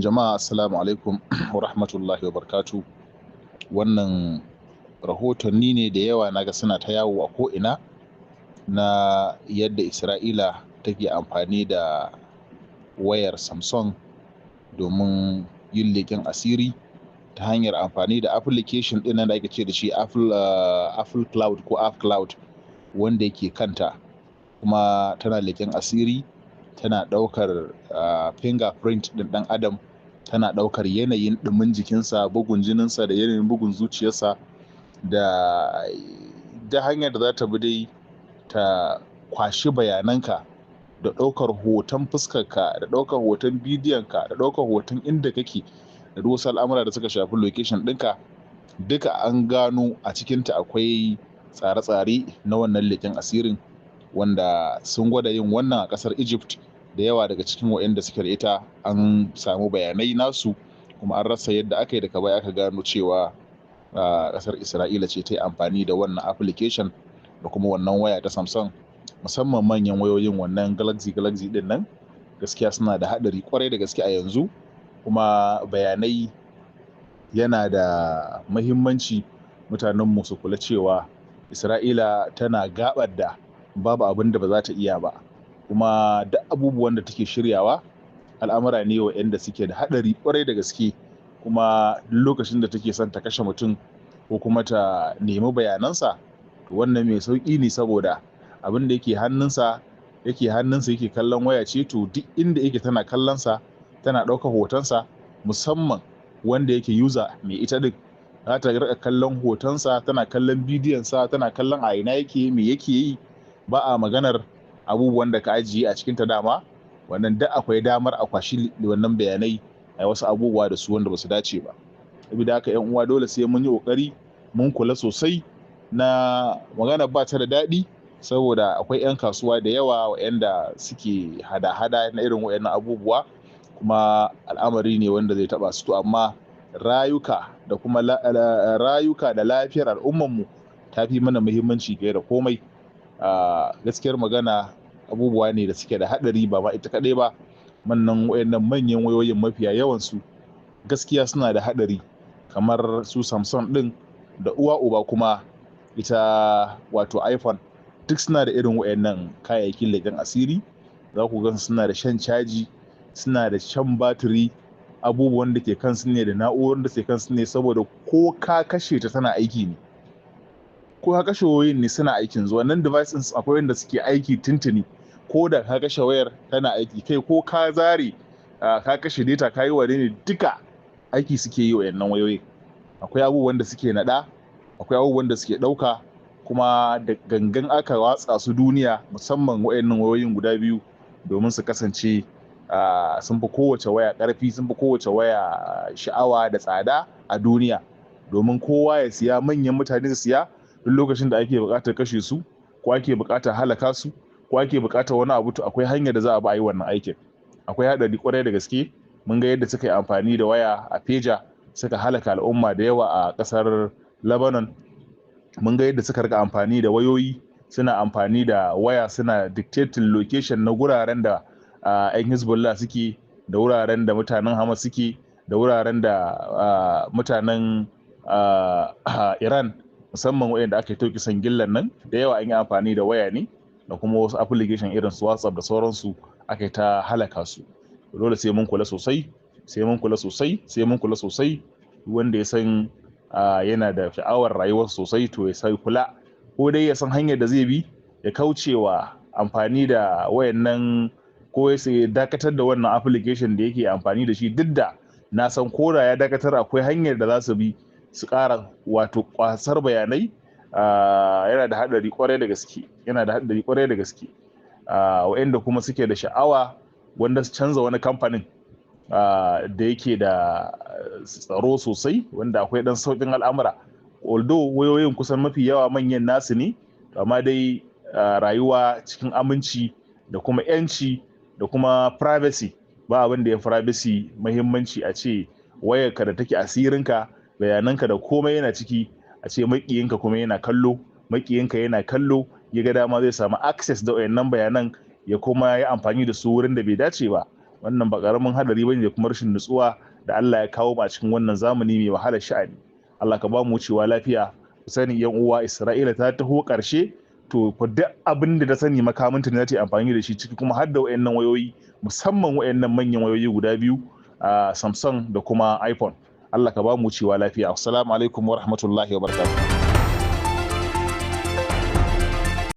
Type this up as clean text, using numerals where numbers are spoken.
Jama'a assalamu alaikum wa rahmatullahi wa barakatuh. Wannan rahotanni ne da yawa naga suna ta yawo a ko'ina na yadda Isra'ila take amfani da wayar Samsung domin yin leƙen asiri ta hanyar amfani da application ɗin nan da ake ce da shi Apple Cloud ko App Cloud wanda yake kanta, kuma tana leƙen asiri, tana ɗaukar fingerprint ɗin ɗan adam, tana ɗaukar yanayin ɗumin jikinsa, bugun jininsa da yanayin bugun zuciyarsa, da hanyar da za ta bi dai ta kwashi bayananka, da ɗaukar hoton fuskarka, da ɗaukar hoton bidiyonka, da ɗaukar hoton inda kake, da duk wasu al'amura da suka shafi location ɗinka. Duka an gano a cikinta akwai tsare-tsare na wannan leƙen asirin, wanda sun gwada yin wannan a ƙasar Egypt. Da yawa daga cikin waɗanda suke da ita an samu bayanai nasu, kuma an rasa yadda aka yi, daga baya aka gano cewa ƙasar Isra'ila ce ta yi amfani da wannan application da kuma wannan waya ta Samsung, musamman manyan wayoyin wannan Galaxy ɗin nan. Gaskiya suna da haɗari kwarai da gaske a yanzu, kuma bayanai yana da muhimmanci mutanenmu su kula cewa Isra'ila tana gaɓar da babu abin da ba za ta iya ba, kuma duk abubuwan da take shiryawa al'amura ne waɗanda suke da haɗari kwarai da gaske. Kuma duk lokacin da take son ta kashe mutum ko kuma ta nemi bayanansa, wannan mai sauƙi ne, saboda abin da yake hannunsa yake kallon waya ce, to duk inda yake tana kallonsa, tana ɗaukar hotonsa, musamman wanda yake user mai ita din, za ta riƙa kallon hotonsa, tana kallon bidiyonsa, tana kallon a ina yake, me yake yi. Ba a maganar abubuwan da ka ajiye a cikin ta dama, wannan duk akwai damar a kwashi wannan bayanai a wasu abubuwa da su wanda ba su dace ba. Saboda haka yan uwa, dole sai mun yi ƙoƙari mun kula sosai. Na magana ba ta da daɗi, saboda akwai 'yan kasuwa da yawa waɗanda suke hada-hada na irin waɗannan abubuwa, kuma al'amari ne wanda zai taɓa su. To amma rayuka da lafiyar al'ummarmu ta fi mana muhimmanci fiye da komai. Gaskiyar magana, abubuwa ne da suke da haɗari, ba ma ita kaɗai ba. Waɗannan manyan wayoyin mafiya yawansu gaskiya suna da haɗari, kamar su Samsung ɗin, da uwa uba kuma ita wato iPhone. Duk suna da irin waɗannan kayayyakin leƙen asiri. Za ku gan suna da shan caji, suna da shan batiri, abubuwan da ke kansu ne da na'urorin da ke kansu ne, saboda ko ka kashe ta tana aiki ne, ko ka kashe wayoyin ne suna aikin zuwa. Wannan devices akwai wanda suke aiki tuntuni, ko da ka kashe wayar tana aiki, kai ko ka zare ka kashe data, ka yi wane ne, duka aiki suke yi wayannan wayoyin. Akwai abubuwan da suke naɗa, akwai abubuwan da suke ɗauka, kuma da gangan aka watsa su duniya, musamman wayannan wayoyin guda biyu, domin su kasance sun fi kowace waya ƙarfi, sun fi kowace waya sha'awa da tsada a duniya, domin kowa ya siya, manyan mutane su siya duk lokacin da ake buƙatar kashe su, ko ake buƙatar halaka su, ko ake buƙatar wani abu, to akwai hanyar da za a bi a yi wannan aikin. Akwai haɗari kwarai da gaske. Mun ga yadda suka yi amfani da waya a Pager suka halaka al'umma da yawa a ƙasar Lebanon. Mun ga yadda suka rika amfani da wayoyi, suna amfani da waya, suna dictating location na guraren da 'yan Hezbollah suke, da wuraren da mutanen Hamas suke, da wuraren da mutanen Iran, musamman waɗanda aka yi tauki sangillan nan. Da yawa an yi amfani da waya ne, da kuma wasu application irin su WhatsApp da sauransu, aka yi ta halaka su. Dole sai mun kula sosai, sai mun kula sosai, sai mun kula sosai. Wanda ya san yana da sha'awar rayuwar sosai, to ya sai kula, ko dai ya san hanyar da zai bi ya kaucewa amfani da wayannan, ko ya sai dakatar da wannan application da yake amfani da shi. Duk da na san ko da ya dakatar, akwai hanyar da za su bi su ƙara wato kwasar bayanai. Yana da haɗari kwarai da gaske, yana da haɗari kwarai da gaske. Waɗanda kuma suke da sha'awa wanda su canza wani kamfanin da yake da tsaro sosai, wanda akwai ɗan sauƙin al'amura, although wayoyin kusan mafi yawa manyan nasu ne, amma dai rayuwa cikin aminci da kuma 'yanci da kuma privacy, ba abin da ya privacy muhimmanci. A ce wayarka da take asirinka, bayananka da komai yana ciki, a ce maƙiyinka kuma yana kallo, maƙiyinka yana kallo, ya ga dama zai samu access da wayannan bayanan, ya kuma yi amfani da su wurin da bai dace ba. wannan ba karamin hadari bane da kuma rashin nutsuwa da Allah ya kawo a cikin wannan zamani mai wahalar sha'ani. Allah ka ba mu wucewa lafiya. Ku sani yan uwa, Isra'ila ta taho ƙarshe, to fa duk abin da ta sani makaminta ne za ta yi amfani da shi, ciki kuma har da wayannan wayoyi, musamman wayannan manyan wayoyi guda biyu, Samsung da kuma iPhone. Allah ka ba mu wucewa lafiya. Assalamu alaikum wa rahmatullahi wa barakatuh.